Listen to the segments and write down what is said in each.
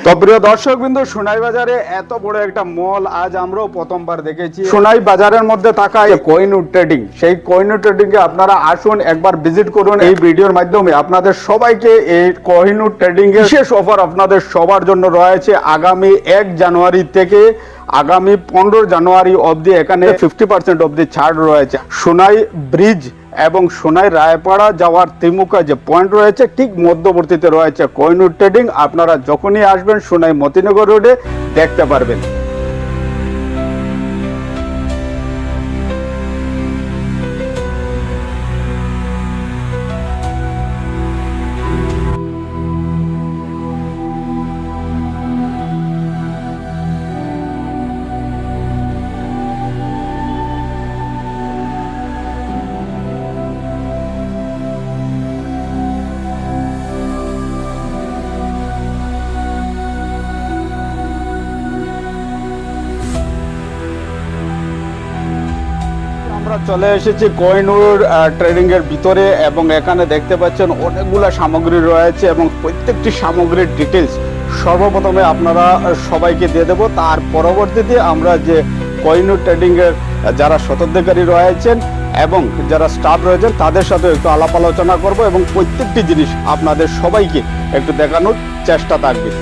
তো প্রিয় দর্শক বিন্দু, সোনাই বাজারে এত বড় একটা মল আজ আমরাও প্রথমবার দেখেছি। সোনাই বাজারের মধ্যে থাকা কোহিনূর ট্রেডিং, সেই কোহিনূর ট্রেডিং এ আপনারা আসুন, একবার ভিজিট করুন। এই ভিডিওর মাধ্যমে আপনাদের সবাইকে এই কোহিনূর ট্রেডিং এর বিশেষ অফার আপনাদের সবার জন্য রয়েছে। আগামী 1 জানুয়ারি থেকে আগামী 15 জানুয়ারি অবধি এখানে 50% অবধি ছাড় রয়েছে। সোনাই ব্রিজ এবং সোনাই রায়পাড়া যাওয়ার ত্রিমুখা যে পয়েন্ট রয়েছে ঠিক মধ্যবর্তীতে রয়েছে কোহিনূর ট্রেডিং। আপনারা যখনই আসবেন সোনাই মতিনগর রোডে দেখতে পারবেন। আমরা চলে এসেছি কোহিনূর ট্রেডিং এর ভিতরে এবং এখানে দেখতে পাচ্ছেন অনেকগুলো সামগ্রী রয়েছে এবং প্রত্যেকটি সামগ্রীর ডিটেলস সর্বপ্রথমে আপনারা সবাইকে দিয়ে দেব। তার পরবর্তীতে আমরা যে কোহিনূর ট্রেডিং এর যারা স্বত্বাধিকারী রয়েছেন এবং যারা স্টাফ রয়েছেন তাদের সাথে একটু আলাপ আলোচনা করব এবং প্রত্যেকটি জিনিস আপনাদের সবাইকে একটু দেখানোর চেষ্টা থাকবে।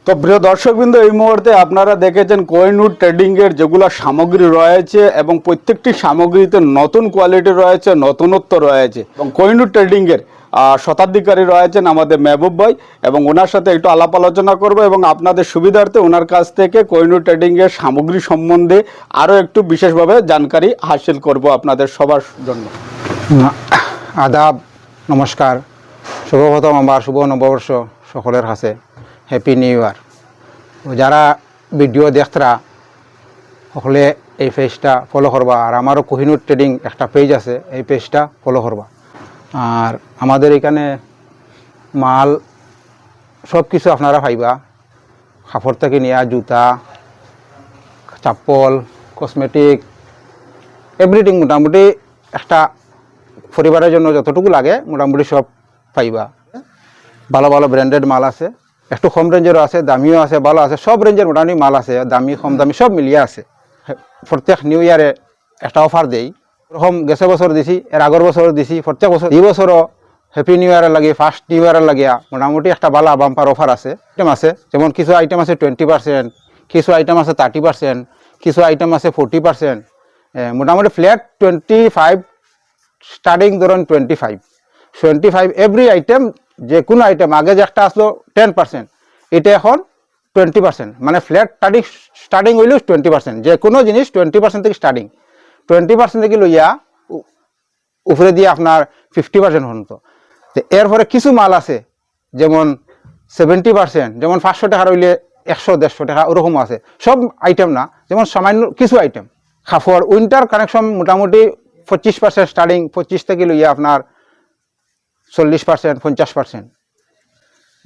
তো প্রিয় দর্শকবৃন্দ, এই মুহূর্তে আপনারা দেখেছেন কোহিনূর ট্রেডিং এর যেগুলো সামগ্রী রয়েছে এবং প্রত্যেকটি সামগ্রীতে নতুন কোয়ালিটি রয়েছে, নতুনত্ব রয়েছে। এবং কোহিনূর ট্রেডিং এর শতাধিকারী রয়েছেন আমাদের মেহবুব ভাই এবং ওনার সাথে একটু আলাপ আলোচনা করব এবং আপনাদের সুবিধার্থে ওনার কাছ থেকে কোহিনূর ট্রেডিং এর সামগ্রী সম্বন্ধে আরও একটু বিশেষভাবে জানকারি হাসিল করব আপনাদের সবার জন্য। আদাব, নমস্কার, শুভপ্রথম আমার শুভ নববর্ষ সকলের কাছে হ্যাপি নিউ ইয়ার। যারা ভিডিও দেখতরা সকলে এই পেজটা ফলো করবা, আর আমারও কোহিনূর ট্রেডিং একটা পেজ আছে, এই পেজটা ফলো করবা। আর আমাদের এখানে মাল সব কিছু আপনারা পাইবা, কাপড় থেকে নিয়া জুতা, চাপ্পল, কসমেটিক, এভরিথিং মোটামুটি একটা পরিবারের জন্য যতটুকু লাগে মোটামুটি সব পাইবা। ভালো ভালো ব্র্যান্ডেড মাল আছে, একটু কম রেঞ্জেরও আছে, দামিও আছে, ভালো আছে, সব রেঞ্জের মোটামুটি মাল আছে, দামি কম দামি সব মিলিয়ে আছে। প্রত্যেক নিউ ইয়ারে একটা অফার দেই, ওরকম গেছে বছর দিছি, এর আগের বছর দিছি, প্রত্যেক বছর এই বছরও হ্যাপি নিউ ইয়ারের লাগে, ফার্স্ট নিউ ইয়ারের লাগিয়া মোটামুটি একটা ভালো বাম্পার অফার আছে। আইটেম আছে, যেমন কিছু আইটেম আছে 20%, কিছু আইটেম আছে 30%, কিছু আইটেম আছে 40%, মোটামুটি ফ্ল্যাট 25 স্টার্টিং ধরুন 25 এভরি আইটেম, যে কোনো আইটেম আগে যে একটা আসলো 10%, এটা এখন 20%, মানে ফ্ল্যাট স্টার্টিং হইলেও 20%, যে কোনো জিনিস 20% থেকে স্টার্টিং, 20% থেকে লইয়া উপরে দিয়ে আপনার 50% পর্যন্ত। তো এরপরে কিছু মাল আছে যেমন 70%, যেমন 500 টাকার হইলে 100-150 টাকা ওরকম আছে, সব আইটেম না, যেমন সামান্য কিছু আইটেম। কাপড় উইন্টার কানেকশন মোটামুটি 25% স্টার্টিং, 25 থেকে লইয়া আপনার 40%, 50%।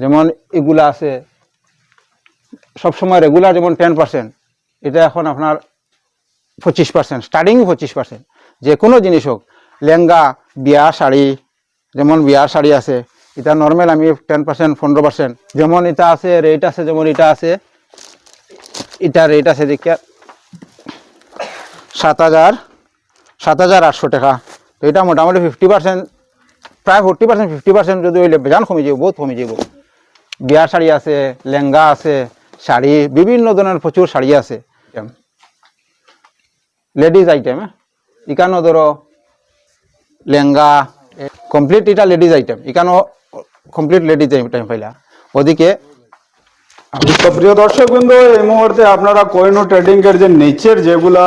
যেমন এগুলা আছে সবসময় রেগুলার, যেমন 10%, এটা এখন আপনার 25%, স্টার্টিং 25%, যে কোনো জিনিস হোক, লেহেঙ্গা, বিয়া শাড়ি, যেমন বিয়ার শাড়ি আছে, এটা নর্মাল আমি 10%, 15%, যেমন এটা আছে রেট আছে, যেমন এটা আছে, এটা রেট আছে দেখে 7,800 টাকা। তো এটা মোটামুটি 50%, প্রায় 40%, 50% যদি হইলে বেজান কমে যাব, বহুত কমে যাব। বিয়ার শাড়ি আছে, লেহেঙ্গা আছে, শাড়ি, বিভিন্ন ধরনের প্রচুর শাড়ি আছে। লেডিজ আইটেম, এখানেও ধরো লেহেঙ্গা কমপ্লিট, এটা লেডিজ আইটেম, এখানেও কমপ্লিট লেডিজ আইটেম পাইলা। ওদিকে তো প্রিয় দর্শক বিন্দু, এই মুহূর্তে আপনারা কোহিনূর ট্রেডিং এর যে নিচের যেগুলা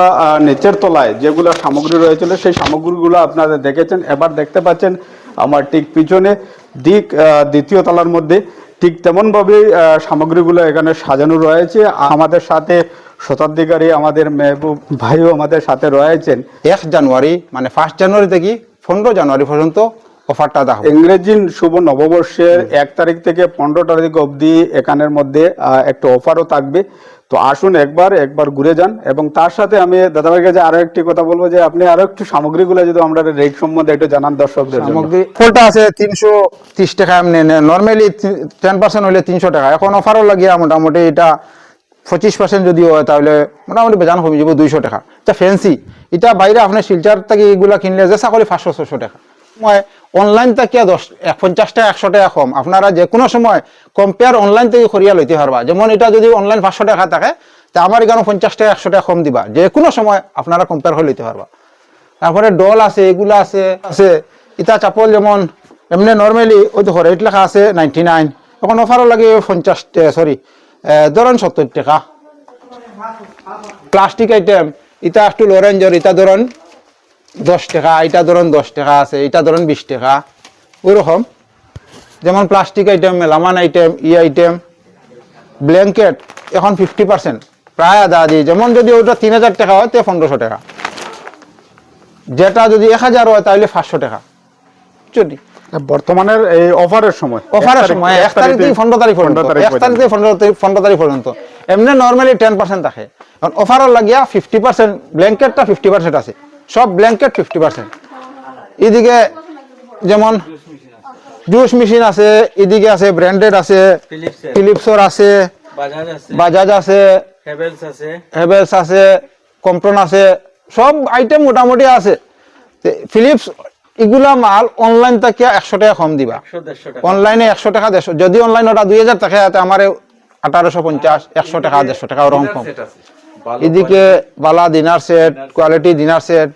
নিচের তলায় যেগুলা সামগ্রী রয়েছিল সেই সামগ্রীগুলো আপনারা দেখেছেন, এবার দেখতে পাচ্ছেন আমার ঠিক পিছনে দ্বিতীয় তলার মধ্যে ঠিক তেমনভাবে সামগ্রীগুলো এখানে সাজানো রয়েছে। আমাদের সাথে শতাধিকারী আমাদের মেহবুব ভাইও আমাদের সাথে রয়েছেন। 1 জানুয়ারি মানে 1 জানুয়ারি থেকে 15 জানুয়ারি পর্যন্ত অফারটা দেওয়া হবে। ইংরেজি শুভ নববর্ষের 1 তারিখ থেকে 15 তারিখ অবধি এখানের মধ্যে একটা অফারও থাকবে। তো আসুন একবার ঘুরে যান। এবং তার সাথে আমি দাদাভাইয়ের কাছে আরো একটি কথা বলবো, যে আপনি আরো একটু সামগ্রীগুলো যদি আমরা রেট সম্বন্ধে একটু জানান দর্শকদের জন্য। সামগ্রী ফলটা আছে 330 টাকা, নর্মালি 10% হইলে 300 টাকা, এখন অফারও লাগিয়া মোটামুটি এটা 25% যদি হয় তাহলে মোটামুটি বেজান কমে যাব 200 টাকা। এটা ফ্যান্সি, এটা বাইরে আপনার শিলচার থেকে এগুলা কিনলে যে চাকরি 500-600 টাকা। সময় অনলাইন থেকে 50 টাকা 100 টাকা কম, আপনারা যে কোনো সময় কম্পেয়ার অনলাইন থেকে করিয়া লইতে পারবা। যেমন এটা যদি অনলাইন 500 টাকা থাকে, তা আমার এখানে 50 টাকা 100 টাকা কম দিবা, যে কোনো সময় আপনারা কম্পেয়ার করে লইতে পারবা। তারপরে ডল আছে, এগুলা আছে, ইটা চাপল যেমন এমনি নর্মালি ওই দেখো রেট লেখা আছে 99, এখন অফারও লাগে 70 টাকা। প্লাস্টিক আইটেম, এটা একটু লো রেঞ্জের, এটা ধরুন 10 টাকা, এটা ধরুন 10 টাকা আছে, এটা ধরুন 20 টাকা, ওইরকম। যেমন plastic item, melamine item, item, blanket এখন 50%, প্রায় আধা আধি। যেমন যদি ওটা 3000 টাকা হয় তো 1500 টাকা, যেটা যদি 1000 হয় তাহলে 500 টাকা। যদি বর্তমানের এই অফারের সময় 1 তারিখ থেকে 15 তারিখ পর্যন্ত, 1 তারিখ থেকে 15 তারিখ পর্যন্ত এমনি নর্মালি 10% থাকে। কারণ অফারও লাগিয়া 50%, ব্ল্যাঙ্কেটটা 50% আছে, সব ব্ল্যাঙ্কেট 50%। এদিকে যেমন জুস মেশিন আছে, এদিকে আছে ব্র্যান্ডেড আছে, ফিলিপসর আছে, বাজাজ আছে, হেভেলস আছে, কম্পটন আছে, সব আইটেম মোটামুটি আছে। ফিলিপস এগুলা মাল অনলাইন থেকে 100 টাকা কম দিবা, অনলাইনে 100 টাকা 150, যদি অনলাইন ওটা 2000 টাকা, আমার 1850, 100 টাকা 150 টাকা ওরকম কম। এদিকে বালা dinner set, quality dinner set,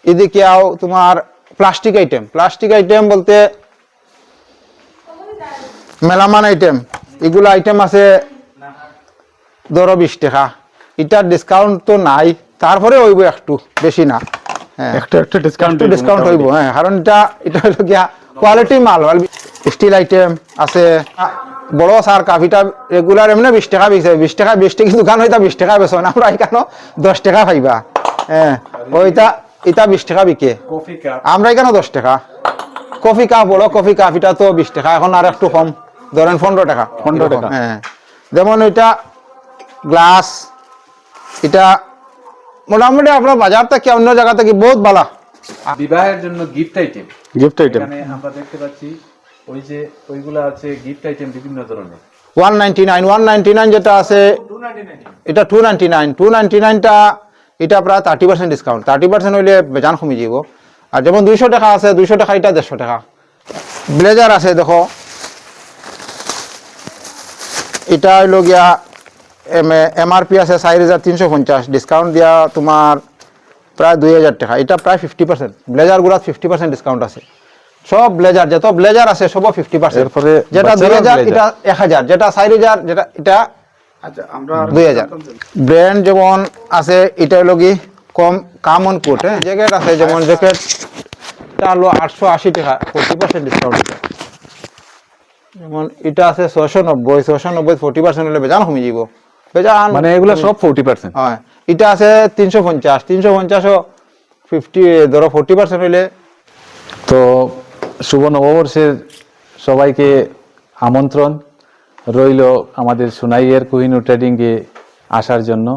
এদিকে আও তোমার প্লাস্টিক আইটেম বলতে মেলামান আইটেম, এগুলো আইটেম আছে ধরো 20 টাকা, এটার ডিসকাউন্ট তো নাই, তারপরে হইব একটু বেশি না, হ্যাঁ একটু ডিসকাউন্ট হইব, হ্যাঁ, কারণ এটা হলো গিয়া কোয়ালিটি মাল। স্টিল আইটেম আছে, বড় সার কাফিটা রেগুলার এমনি 20 টাকা বিকে, 20 টাকা 20 টাকা দোকান হইতা 20 টাকা বেচো না, আমরা এখানে 10 টাকা পাইবা, হ্যাঁ, ওইটা এটা 20 টাকা বিকে, আমরা এখানে 10 টাকা। কফি কাপ, বড় কফি কাপ, এটা তো 20 টাকা, এখন আর একটু কম, ধরেন 15 টাকা, 15 টাকা, হ্যাঁ। যেমন ওইটা গ্লাস এটা মোটামুটি আপনার বাজার থেকে অন্য জায়গা থেকে বহুত ভালো। বিবাহের জন্য গিফট আইটেম, গিফট আইটেম এখানে আমরা দেখতে পাচ্ছি ওই যে ওইগুলো আছে গিফট আইটেম বিভিন্ন ধরনের। 199 যেটা আছে এটা 299টা এটা প্রায় 30% ডিসকাউন্ট। 30% হইলে বেজান কমে যাব। আর যেমন 200 টাকা আছে, 200 টাকা এটা 150 টাকা। ব্লেজার আছে দেখো, এটা হইল গিয়া এমআরপি আছে 4350, ডিসকাউন্ট দিয়া তোমার প্রায় 2000 টাকা। এটা প্রায় 50%। ব্লেজারগুলো 50% ডিসকাউন্ট আছে। সব ব্লেজার যত ব্লেজার আছে সব 50%। এরপরে যেটা বাচ্চাদের 2000 blazer। এটা 1000, যেটা 4000, যেটা এটা আচ্ছা আমরা 2000। ব্র্যান্ড যেমন আছে এটা হলো কি কমন কোট, হ্যাঁ। জ্যাকেট আছে যেমন জ্যাকেটটা হলো 880 টাকা, 40% ডিসকাউন্ট। যেমন এটা আছে 690 40% হলে বেজান কমে যাব। বেজান মানে এগুলো সব 40%। হ্যাঁ। এটা আছে 350 50 ধরো 40% হইলে। তো শুভ নববর্ষের সবাইকে আমন্ত্রণ রইল আমাদের সোনাইয়ের কোহিনূর ট্রেডিংয়ে আসার জন্য।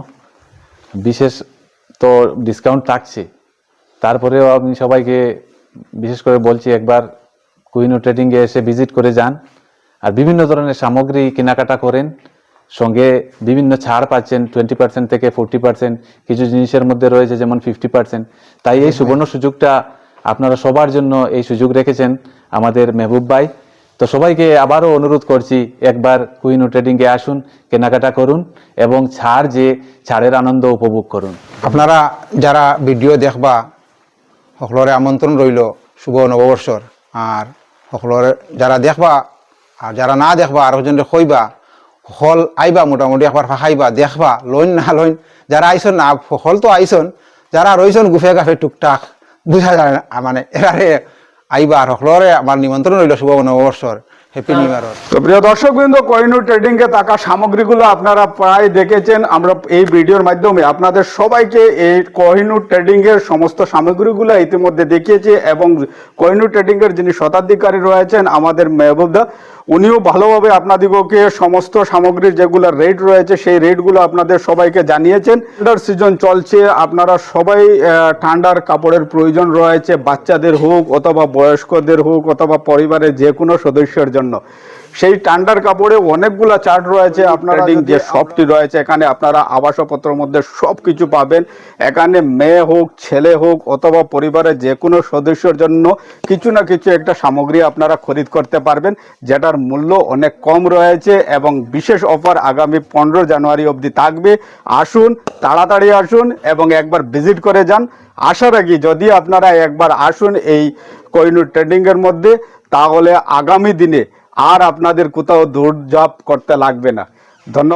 বিশেষ তো ডিসকাউন্ট থাকছে, তারপরেও আমি সবাইকে বিশেষ করে বলছি একবার কোহিনূর ট্রেডিংয়ে এসে ভিজিট করে যান, আর বিভিন্ন ধরনের সামগ্রী কেনাকাটা করেন। সঙ্গে বিভিন্ন ছাড় পাচ্ছেন 20% থেকে 40%, কিছু জিনিসের মধ্যে রয়েছে যেমন 50%। তাই এই সুবর্ণ সুযোগটা আপনারা সবার জন্য এই সুযোগ রেখেছেন আমাদের মেহবুব ভাই। তো সবাইকে আবারও অনুরোধ করছি একবার কোহিনূর ট্রেডিংয়ে আসুন, কেনাকাটা করুন এবং ছাড়ের আনন্দ উপভোগ করুন। আপনারা যারা ভিডিও দেখবা সকলরে আমন্ত্রণ রইল শুভ নববর্ষর। আর সকলরে যারা দেখবা আর যারা না দেখবা আর ওজনে কইবা হল আইবা, মোটামুটি একবার ফাঁকাইবা দেখবা, লইন না লইন। যারা আইসন না হল তো আইসন, যারা রইসন গুফে গাফে টুকটাক বুঝা যায় না, মানে এরারে আইবা। আর সকলরে আমার নিমন্ত্রণ রইল শুভ নববর্ষর, হ্যাপি নিউ ইয়ার। তো প্রিয় দর্শকবৃন্দ, কোহিনূর ট্রেডিং এ থাকা সামগ্রীগুলো আপনারা প্রায় দেখেছেন। আমরা এই ভিডিওর মাধ্যমে আপনাদের সবাইকে এই কোহিনূর ট্রেডিং এর সমস্ত সামগ্রীগুলো ইতিমধ্যে দেখিয়েছি, এবং কোহিনূর ট্রেডিং এর যিনি শতাধিকারী রয়েছেন আমাদের মেহবুবদা, উনিও ভালোভাবে আপনাদিগকে সমস্ত সামগ্রীর যেগুলো রেট রয়েছে সেই রেটগুলো আপনাদের সবাইকে জানিয়েছেন। ঠান্ডার সিজন চলছে, আপনারা সবাই ঠান্ডার কাপড়ের প্রয়োজন রয়েছে, বাচ্চাদের হোক অথবা বয়স্কদের হোক অথবা পরিবারের যে কোনো সদস্যের জন্য। সেই ঠান্ডার কাপড়ে অনেকগুলা চার্ট রয়েছে। আপনারা যে শপটি রয়েছে এখানে আপনারা আবাসপত্রের মধ্যে সব কিছু পাবেন। এখানে মেয়ে হোক ছেলে হোক অথবা পরিবারের যে কোনো সদস্যের জন্য কিছু না কিছু একটা সামগ্রী আপনারা খরিদ করতে পারবেন, যেটার মূল্য অনেক কম রয়েছে এবং বিশেষ অফার আগামী 15 জানুয়ারি অবধি থাকবে। আসুন, তাড়াতাড়ি আসুন এবং একবার ভিজিট করে যান। আশা রাখি যদি আপনারা একবার আসুন এই কোহিনূর ট্রেডিং এর মধ্যে, তাহলে আগামী দিনে আর আপনাদের কোথাও দৌড়ঝাঁপ করতে লাগবে না। ধন্যবাদ।